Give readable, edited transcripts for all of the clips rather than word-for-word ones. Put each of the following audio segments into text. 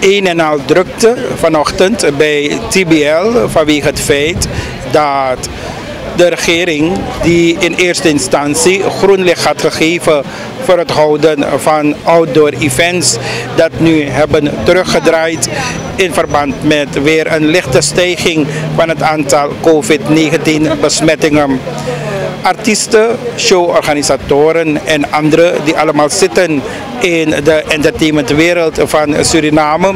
Een en al drukte vanochtend bij TBL vanwege het feit dat de regering die in eerste instantie groen licht had gegeven voor het houden van outdoor events, dat nu hebben teruggedraaid in verband met weer een lichte stijging van het aantal COVID-19 besmettingen. Artiesten, showorganisatoren en anderen die allemaal zitten in de entertainmentwereld van Suriname,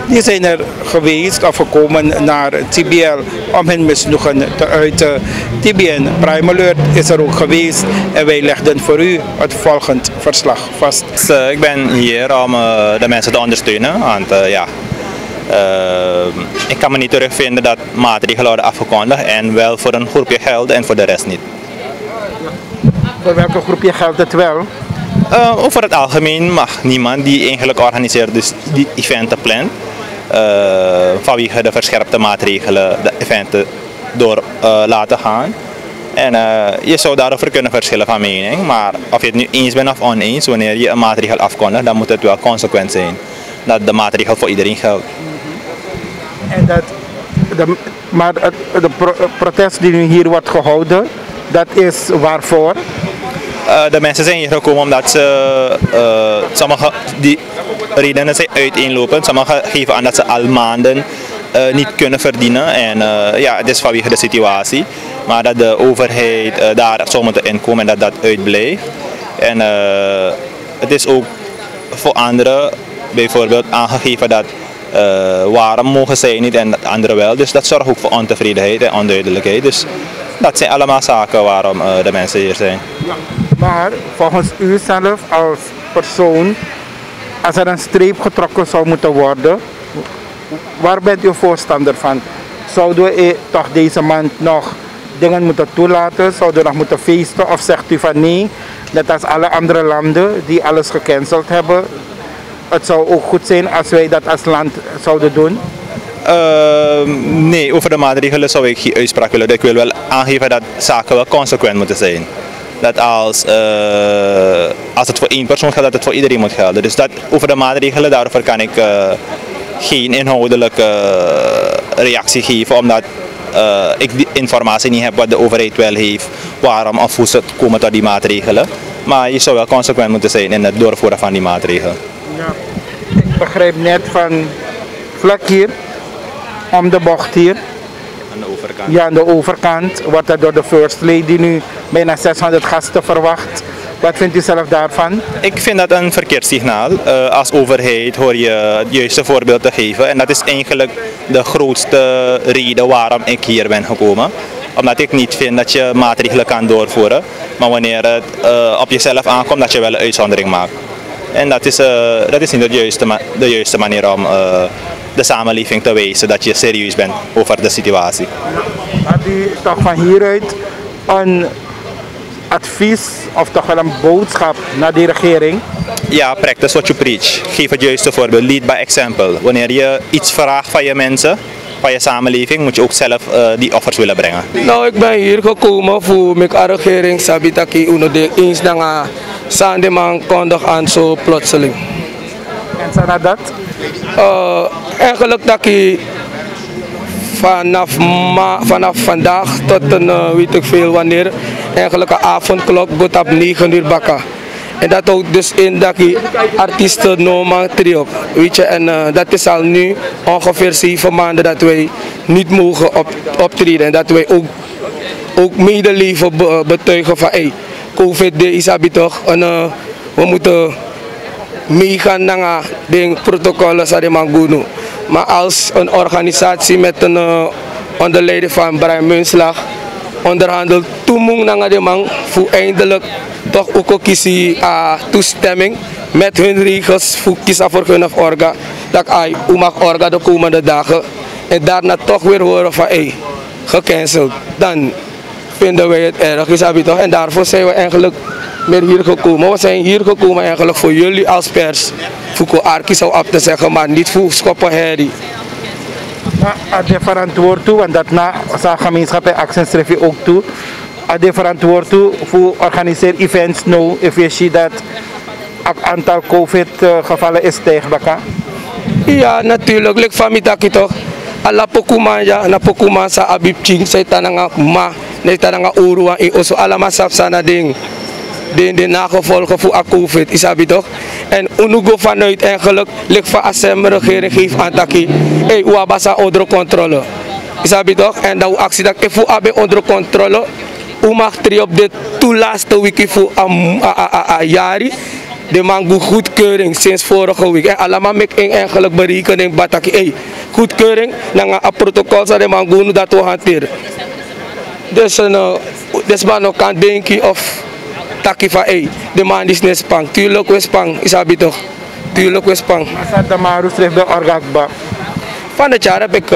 die zijn er geweest of gekomen naar TBL om hun misnoegen te uiten. TBN Prime Alert is er ook geweest en wij legden voor u het volgende verslag vast. Ik ben hier om de mensen te ondersteunen, want ik kan me niet terugvinden dat maatregelen worden afgekondigd en wel voor een groepje gelden en voor de rest niet. Voor welke groepje geldt het wel? Over het algemeen mag niemand die eigenlijk organiseert, dus die eventen plant, vanwege de verscherpte maatregelen de eventen door laten gaan. En je zou daarover kunnen verschillen van mening, maar of je het nu eens bent of oneens, wanneer je een maatregel afkondigt, dan moet het wel consequent zijn. Dat de maatregel voor iedereen geldt. En maar de protest die nu hier wordt gehouden, dat is waarvoor? De mensen zijn hier gekomen omdat sommige die redenen zijn uiteenlopend. Sommigen geven aan dat ze al maanden niet kunnen verdienen en het is vanwege de situatie. Maar dat de overheid daar zou moeten inkomen en dat uitblijft. En het is ook voor anderen bijvoorbeeld aangegeven dat waarom mogen zij niet en anderen wel. Dus dat zorgt ook voor ontevredenheid en onduidelijkheid. Dus dat zijn allemaal zaken waarom de mensen hier zijn. Maar volgens u zelf als persoon, als er een streep getrokken zou moeten worden, waar bent u voorstander van? Zouden we toch deze maand nog dingen moeten toelaten? Zouden we nog moeten feesten? Of zegt u van nee, net als alle andere landen die alles gecanceld hebben, het zou ook goed zijn als wij dat als land zouden doen? Nee, over de maatregelen zou ik geen uitspraak willen doen. Ik wil wel aangeven dat zaken wel consequent moeten zijn. Dat als het voor één persoon geldt, dat het voor iedereen moet gelden. Dus dat, over de maatregelen, daarover kan ik geen inhoudelijke reactie geven, omdat ik die informatie niet heb wat de overheid wel heeft, waarom of hoe ze komen tot die maatregelen. Maar je zou wel consequent moeten zijn in het doorvoeren van die maatregelen. Ja, ik begrijp net van vlak hier, om de bocht hier. Aan de overkant. Ja, aan de overkant wordt er door de First Lady nu bijna 600 gasten verwacht. Wat vindt u zelf daarvan? Ik vind dat een verkeerd signaal. Als overheid hoor je het juiste voorbeeld te geven. En dat is eigenlijk de grootste reden waarom ik hier ben gekomen. Omdat ik niet vind dat je maatregelen kan doorvoeren. Maar wanneer het op jezelf aankomt, dat je wel een uitzondering maakt. En dat is niet de juiste manier om de samenleving te wijzen dat je serieus bent over de situatie. Had u toch van hieruit een advies of toch wel een boodschap naar die regering? Ja, practice what you preach. Geef het juiste voorbeeld. Lead by example. Wanneer je iets vraagt van je mensen, van je samenleving, moet je ook zelf die offers willen brengen. Nou, ik ben hier gekomen voor mijn regering sabitaki uno de eens na Sandeman kondig aan zo plotseling. En sana dat? Eigenlijk dat ik vanaf vandaag tot een weet ik veel wanneer eigenlijk een avondklok gaat op 9 uur bakken. En dat houdt dus in dat ik artiesten normaal trio, weet je, en dat is al nu ongeveer 7 maanden dat wij niet mogen optreden en dat wij ook medeleven betuigen van COVID is toch en we moeten meegaan naar de protocollen van de Manguno. Maar als een organisatie met een onder leiding van Brian Munslag onderhandelt toemong naar de man voor eindelijk toch ook kiezen toestemming met hun regels voor kiezen voor hun orga dat u mag orga de komende dagen en daarna toch weer horen van gecanceld. Dan vinden wij het erg, is dat toch? En daarvoor zijn we eigenlijk meer hier gekomen. We zijn hier gekomen eigenlijk voor jullie als pers. Voor Arki zou op te zeggen, maar niet voor Schoppen Harry. De verantwoord toe, want dat na zijn gemeenschap en actiestref ook toe. De verantwoord toe voor organiseer events nu, if je ziet dat het aantal COVID gevallen is stijgt. Ja, natuurlijk. Like van mij toch. Alla pokuma ja, na pokuma sa abib ching sa tananga ma, na tananga urua in oso allemaal sana ding. De nagevolgen voor COVID, isabi toch? En unugo vanuit eigenlijk, ligt van ASEM regering geeft aan taki, hey, wabasa onder controle. Isabi toch? En dat actie dat ik voor abe onder controle, u mag tri op de toelaatste week voor jari. De man goedkeuring sinds vorige week. En allemaal met eigenlijk berekening bataki, hey, goedkeuring, dan een protocol zal de man doen dat we hanteren. Dus man kan denken of taki van hey, de man is net spang. Tuurlijk we spang, isabi toch? Tuurlijk we spang. Masad de Maru schreef de orgakba. Van het jaar heb ik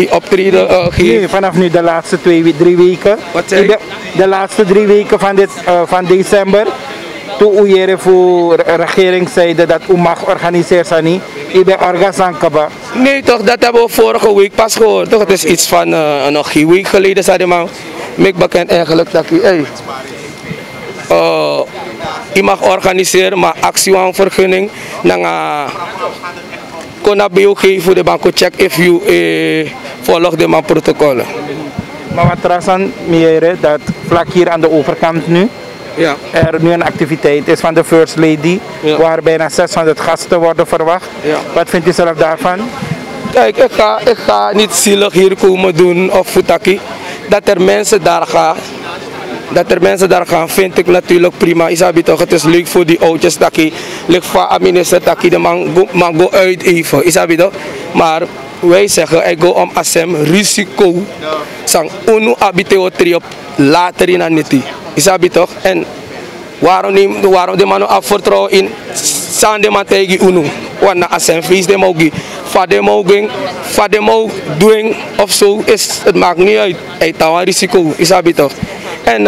optreden. Nee, vanaf nu de laatste 3 weken. Wat zei je? De laatste 3 weken van december. Toen u voor de regering zeiden dat u mag organiseren. Ik ben orgasankaba. Nee toch, dat hebben we vorige week pas gehoord. Toch? Het is iets van nog een week geleden zei de man. Ik bekend eigenlijk dat hey, je mag organiseren, maar actievergunning. Dan kon dat bij jou geven de bank check if you volgt de man protocollen. Maar wat trasan meer dat vlak hier aan de overkant nu. Ja. Er nu een activiteit is van de First Lady, ja, waar bijna 600 gasten worden verwacht. Ja. Wat vindt u zelf daarvan? Kijk, ik ga niet zielig hier komen doen of futaki. Dat er mensen daar gaan, vind ik natuurlijk prima. Isabi toch, het is leuk voor die oudjes taki, leuk voor minister taki, de man go uit even. Isabi toch? Maar wij zeggen, ik go om ASEM risico. Sang unu abiteo tri op later in aniti. Isabi toch? En waarom de man afvertrouwen in Sande Mategi unu? Want na ASEM feest de mogen, van de mogen doen of zo is het maakt niet uit. Hij tawa risico. Isabi toch? En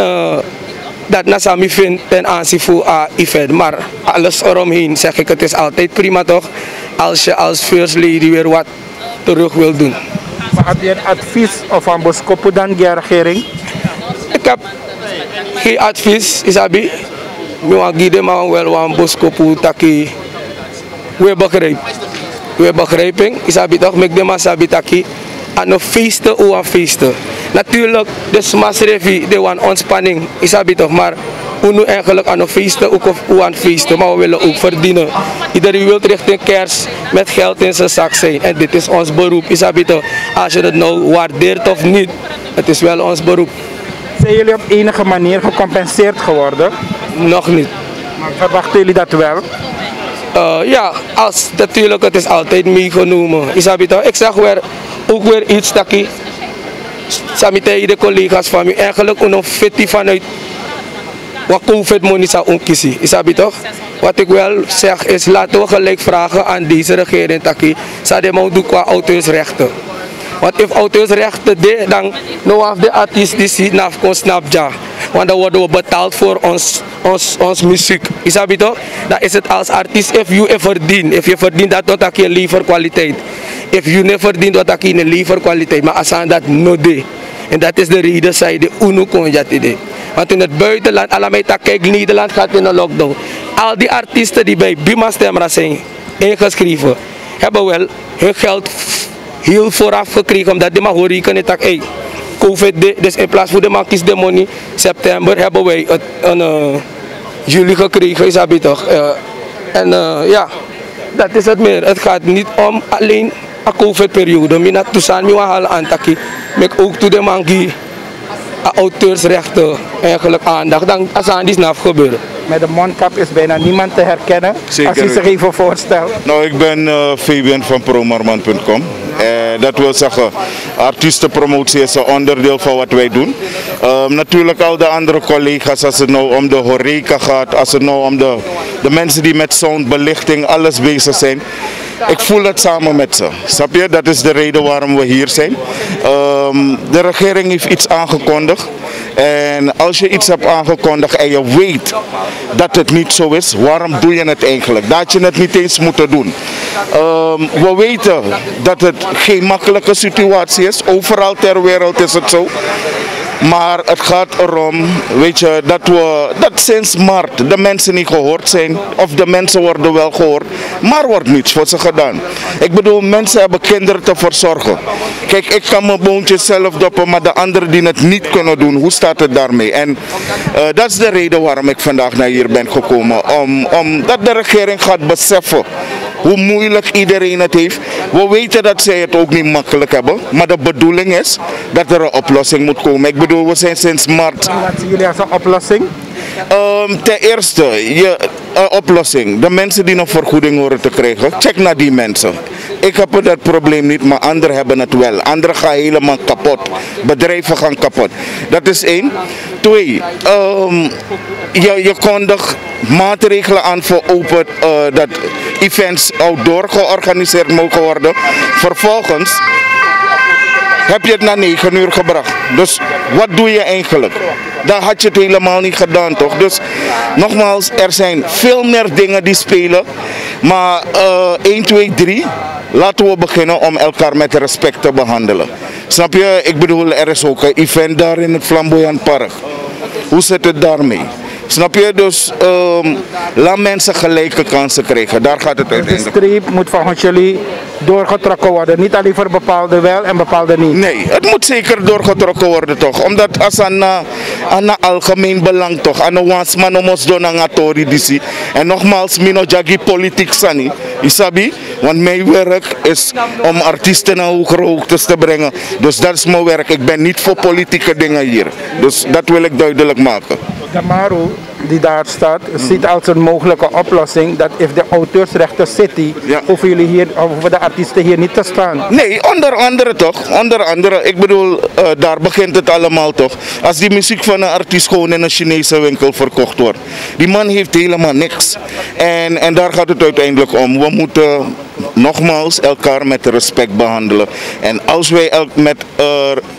dat Nasami vindt ten aanzien voor IFED. Maar alles eromheen zeg ik, het is altijd prima toch? Als je als First Lady weer wat terug wil doen. Maar heb je een advies of een boskopu dan de regering? Ik heb geen advies, Isabi. Ik wil geven wel een boskopu taki. We begrijpen, Isabi toch? Ik denk dat taki. Aan een feesten of aan feesten. Natuurlijk, de smasrevi, de one ontspanning, isabi toch, maar we nu eigenlijk aan een feesten ook of aan feesten, maar we willen ook verdienen. Iedereen wil richting kerst met geld in zijn zak zijn en dit is ons beroep, isabi toch. Als je het nou waardeert of niet, het is wel ons beroep. Zijn jullie op enige manier gecompenseerd geworden? Nog niet. Maar verwachten jullie dat wel? Ja, natuurlijk, het is altijd meegenomen, isabi toch. Ik zeg ook weer iets dat ik samen de collega's van mij eigenlijk een fiti vanuit wat COVID money zou omkiezen. Isabi toch? Wat ik wel zeg is laten we gelijk vragen aan deze regering taki zou de man doen qua auteursrechten. Want if auteursrechten de dan nou af de artiest die ziet naar kon snap ja. Want dan worden we betaald voor ons muziek. Isabi toch? Dan is het als artiest if je verdient dat dan tak je liever kwaliteit. If you never verdient dat tak je liever kwaliteit. Maar als aan dat no de. En dat is de reden zij de UNO kon ja idee. Want in het buitenland, allemaal kijk, Nederland gaat in een lockdown. Al die artiesten die bij Buma Stemra zijn ingeschreven, hebben wel hun geld heel vooraf gekregen. Omdat die maar horen kunnen dat hey, COVID, dus in plaats voor de man kies de money, september hebben wij een juli gekregen, is dat toch? En ja, dat is het meer. Het gaat niet om alleen een COVID-periode. Ik heb toestaan me halen aan taki. Ik ook toe de mangi auteursrechten eigenlijk aandacht. Dan als aan die snap gebeuren. Met de mondkap is bijna niemand te herkennen. Zeker. Als je zich even voorstelt. Nou, ik ben Fabian van promarman.com. Dat wil zeggen, artiestenpromotie is een onderdeel van wat wij doen. Natuurlijk al de andere collega's, als het nou om de horeca gaat, als het nou om de mensen die met sound, belichting, alles bezig zijn. Ik voel het samen met ze. Snap je? Dat is de reden waarom we hier zijn. De regering heeft iets aangekondigd. En als je iets hebt aangekondigd en je weet dat het niet zo is, waarom doe je het eigenlijk? Dat je het niet eens moeten doen. We weten dat het geen makkelijke situatie is. Overal ter wereld is het zo. Maar het gaat erom, weet je, dat sinds maart de mensen niet gehoord zijn. Of de mensen worden wel gehoord, maar wordt niets voor ze gedaan. Ik bedoel, mensen hebben kinderen te verzorgen. Kijk, ik kan mijn boontjes zelf doppen, maar de anderen die het niet kunnen doen, hoe staat het daarmee? En dat is de reden waarom ik vandaag naar hier ben gekomen. Omdat de regering gaat beseffen hoe moeilijk iedereen het heeft. We weten dat zij het ook niet makkelijk hebben. Maar de bedoeling is dat er een oplossing moet komen. Ik bedoel, we zijn sinds maart. Wat zien jullie als een oplossing? Ten eerste, oplossing. De mensen die een vergoeding horen te krijgen, check naar die mensen. Ik heb dat probleem niet, maar anderen hebben het wel. Anderen gaan helemaal kapot. Bedrijven gaan kapot. Dat is één. Twee, je kondigt maatregelen aan voor open, dat events outdoor georganiseerd mogen worden. Vervolgens heb je het na 9 uur gebracht. Dus wat doe je eigenlijk? Dan had je het helemaal niet gedaan, toch? Dus nogmaals, er zijn veel meer dingen die spelen. Maar 1, 2, 3, laten we beginnen om elkaar met respect te behandelen. Snap je? Ik bedoel, er is ook een event daar in het Flamboyant Park. Hoe zit het daarmee? Snap je? Dus laat mensen gelijke kansen krijgen. Daar gaat het uiteindelijk. De streep moet volgens jullie doorgetrokken worden. Niet alleen voor bepaalde wel en bepaalde niet. Nee, het moet zeker doorgetrokken worden toch. Omdat als aan algemeen belang toch. Aan de wansman omos donangatori disi. En nogmaals, mino jagi politiek sani. Isabi? Want mijn werk is om artiesten naar hogere hoogtes te brengen. Dus dat is mijn werk. Ik ben niet voor politieke dingen hier. Dus dat wil ik duidelijk maken. Damaru, die daar staat, ziet als een mogelijke oplossing dat if de auteursrechten city, hoeven jullie hier, hoeven de artiesten hier niet te staan. Nee, onder andere toch. Onder andere, ik bedoel, daar begint het allemaal toch. Als die muziek van een artiest gewoon in een Chinese winkel verkocht wordt. Die man heeft helemaal niks. En daar gaat het uiteindelijk om. We moeten nogmaals elkaar met respect behandelen. En als wij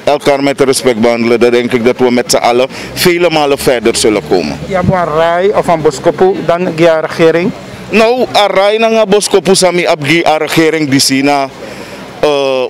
elkaar met respect behandelen, dan denk ik dat we met z'n allen vele malen verder zullen komen. Je hebt een rij of een boskopu, dan de regering? Nou, een rij na een boskopu sami abgi a regering di sina.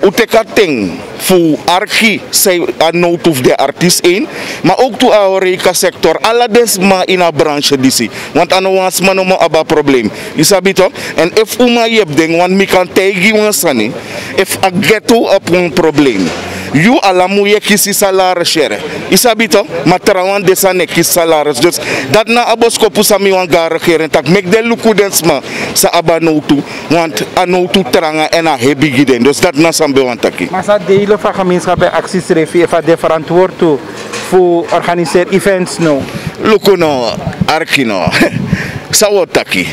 Utekating voor archi zij noodhoef de artiest in, maar ook toe horeca sector, alle desma in a branche disi, want aan ons man om een probleem. Isabi toch? En if uma je ding, want mi kan tegen ons sani, if a ghetto op een probleem. You alamu je kisi salaris share. Isabi toch? Maar trouwens desa ne kis salaris. Dus dat na aboskopu sami wan regering tak make de luku desma sa abanotu, want anotu tranga en a hebi giden. Dus dat na sambe wan taki. Maar dat delen van gemeenschappen acties refi de verantwoord toe voor organiseer events no. Luku no arkino. Sawotaki.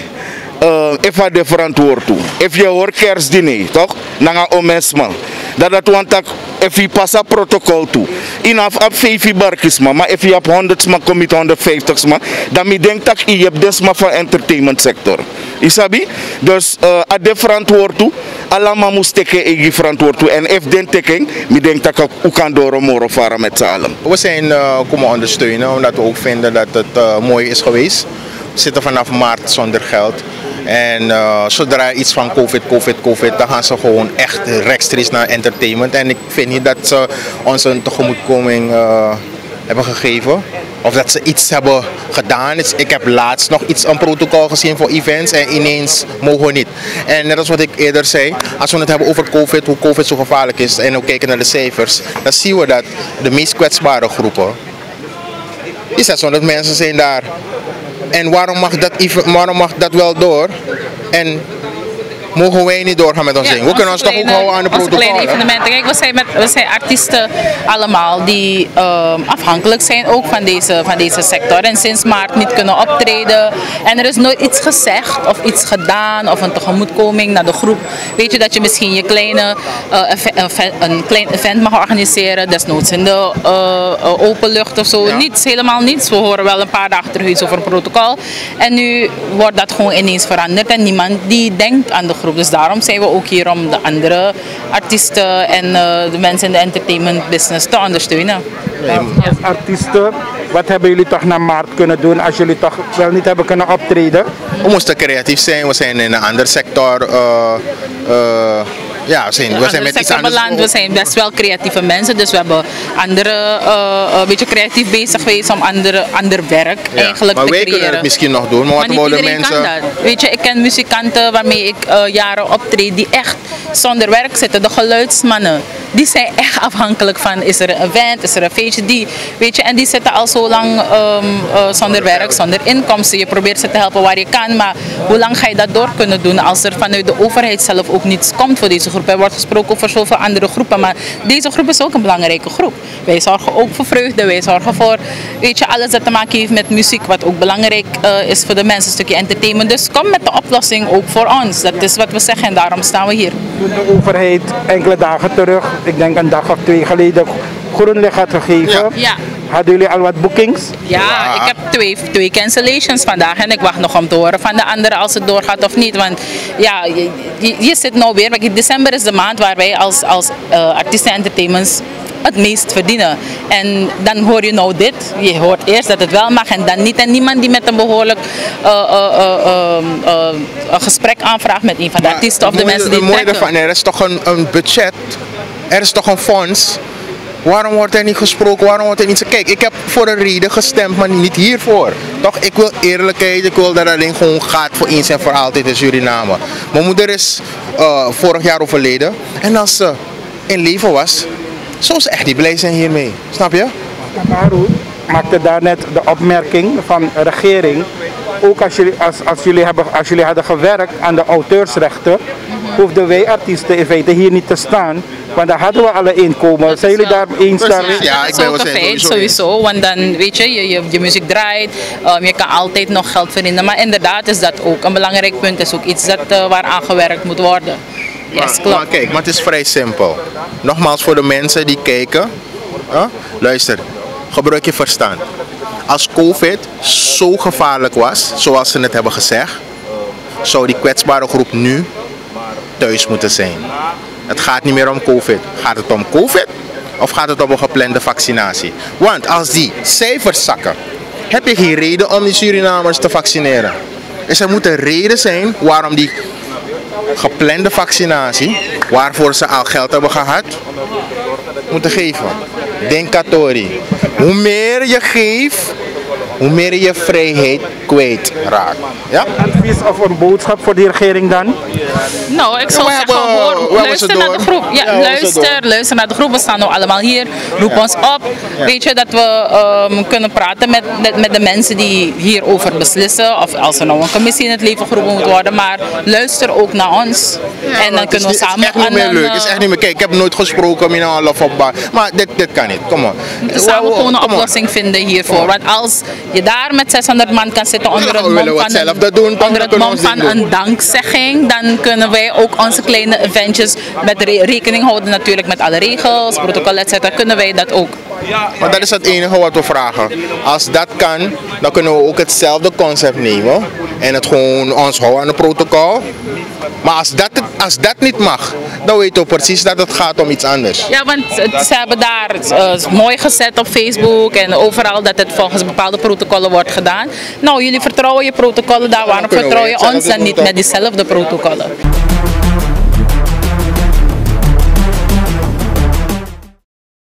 Even de verantwoord toe. If je hoort kerstdiner, toch? Nanga omensma. Dat want if je passa protocol toe. In af 5 barkis maar if je hebt 100 ma kom je 150 ma, dan mi denk dat je hebt desma van entertainment sector. Isabi? Dus de verantwoord toe. Allemaal moest teken verantwoord toe. En if den teken, mi denk dat ik kan door moro varen met z'n allen. We zijn komen ondersteunen omdat we ook vinden dat het mooi is geweest. We zitten vanaf maart zonder geld. En zodra iets van COVID, dan gaan ze gewoon echt rechtstreeks naar entertainment. En ik vind niet dat ze ons een tegemoetkoming hebben gegeven. Of dat ze iets hebben gedaan. Ik heb laatst nog een protocol gezien voor events en ineens mogen we niet. En net als wat ik eerder zei, als we het hebben over COVID, hoe COVID zo gevaarlijk is en we kijken naar de cijfers, dan zien we dat de meest kwetsbare groepen, die 600 mensen zijn daar. En waarom mag dat wel door? En mogen wij niet doorgaan met ons ding? We kunnen ons toch ook houden aan de protocollen? Kleine evenementen. Kijk, we zijn artiesten allemaal die afhankelijk zijn ook van deze sector. En sinds maart niet kunnen optreden. En er is nooit iets gezegd of iets gedaan of een tegemoetkoming naar de groep. Weet je dat je misschien je een klein event mag organiseren. Desnoods in de open lucht of zo. Niets, helemaal niets. We horen wel een paar dagen terug iets over een protocol. En nu wordt dat gewoon ineens veranderd. En niemand die denkt aan de groep. Dus daarom zijn we ook hier om de andere artiesten en de mensen in de entertainment business te ondersteunen. Als artiesten, wat hebben jullie toch na maart kunnen doen als jullie toch wel niet hebben kunnen optreden? We moesten creatief zijn, we zijn in een andere sector Ja, we zijn met iets anders. We zijn best wel creatieve mensen, dus we hebben andere, een beetje creatief bezig geweest om ander werk eigenlijk maar te wij creëren. kunnen het misschien nog doen, maar wat niet worden iedereen mensen... kan dat. Weet je, ik ken muzikanten waarmee ik jaren optreed die echt zonder werk zitten. De geluidsmannen, die zijn echt afhankelijk van, is er een event, is er een feestje, weet je, en die zitten al zo lang zonder werk, zonder inkomsten. Je probeert ze te helpen waar je kan, maar hoe lang ga je dat door kunnen doen als er vanuit de overheid zelf ook niets komt voor deze groep? Er wordt gesproken over zoveel andere groepen, maar deze groep is ook een belangrijke groep. Wij zorgen ook voor vreugde, wij zorgen voor, weet je, alles dat te maken heeft met muziek, wat ook belangrijk is voor de mensen, een stukje entertainment. Dus kom met de oplossing ook voor ons. Dat is wat we zeggen en daarom staan we hier. Toen de overheid enkele dagen terug, ik denk een dag of 2 geleden, groen licht had gegeven, hadden jullie al wat boekings? Ja, ik heb twee cancellations vandaag en ik wacht nog om te horen van de anderen als het doorgaat of niet. Want ja, je zit nou weer, december is de maand waar wij als artiesten en entertainments het meest verdienen. En dan hoor je nou dit. Je hoort eerst dat het wel mag en dan niet. En niemand die met een behoorlijk een gesprek aanvraagt met een van de artiesten of de mensen die trekken. Er is toch een budget, er is toch een fonds. Waarom wordt er niet gesproken? Waarom wordt er niet gekeken? Ik heb voor een reden gestemd, maar niet hiervoor. Toch, ik wil eerlijkheid, ik wil dat het alleen gewoon gaat voor eens en voor altijd in Suriname. Mijn moeder is vorig jaar overleden. En als ze in leven was, zou ze echt niet blij zijn hiermee. Snap je? Kamaru maakte daarnet de opmerking van de regering. Ook als jullie hadden gewerkt aan de auteursrechten, hoefden wij artiesten in feite hier niet te staan. Want dan hadden we alle inkomen. Zijn jullie daar eens daarmee? Ja, ik ben wel sowieso. Want dan weet je muziek draait, je kan altijd nog geld verdienen. Maar inderdaad is dat ook een belangrijk punt. Is ook iets waar aan gewerkt moet worden. Yes, klopt. Maar kijk, maar het is vrij simpel. Nogmaals voor de mensen die kijken. Luister, gebruik je verstand. Als COVID zo gevaarlijk was, zoals ze het hebben gezegd, zou die kwetsbare groep nu thuis moeten zijn. Het gaat niet meer om COVID. Gaat het om COVID of gaat het om een geplande vaccinatie? Want als die cijfers zakken, heb je geen reden om die Surinamers te vaccineren. Dus er moet een reden zijn waarom die geplande vaccinatie, waarvoor ze al geld hebben gehad, moeten geven. Denkatori. Hoe meer je geeft, hoe meer je vrijheid kwijtraakt. Ja? Advies of een boodschap voor de regering dan? Nou, ik zou zeggen, luister naar de groep. Ja, luister naar de groep. We staan nu allemaal hier. Roep ons op. Weet je, dat we kunnen praten met de mensen die hierover beslissen. Of als er nou een commissie in het leven geroepen moet worden. Maar luister ook naar ons. En dan kunnen we samen... Het is echt niet meer leuk. Het is echt niet meer... Kijk, ik heb nooit gesproken met een lof op. Maar dit kan niet. Kom op. Samen gewoon een oplossing vinden hiervoor. Want als je daar met 600 man kan zitten onder het mom van een dankzegging, dan kunnen wij ook onze kleine eventjes met rekening houden natuurlijk met alle regels, protocol etc. Kunnen wij dat ook. Maar dat is het enige wat we vragen. Als dat kan, dan kunnen we ook hetzelfde concept nemen en het gewoon ons houden aan het protocol. Maar als dat niet mag, dan weten we precies dat het gaat om iets anders. Ja, want ze hebben daar mooi gezet op Facebook en overal dat het volgens bepaalde protocollen wordt gedaan. Nou, jullie vertrouwen je protocollen daar, waarom vertrouw je ons dan niet met diezelfde protocollen?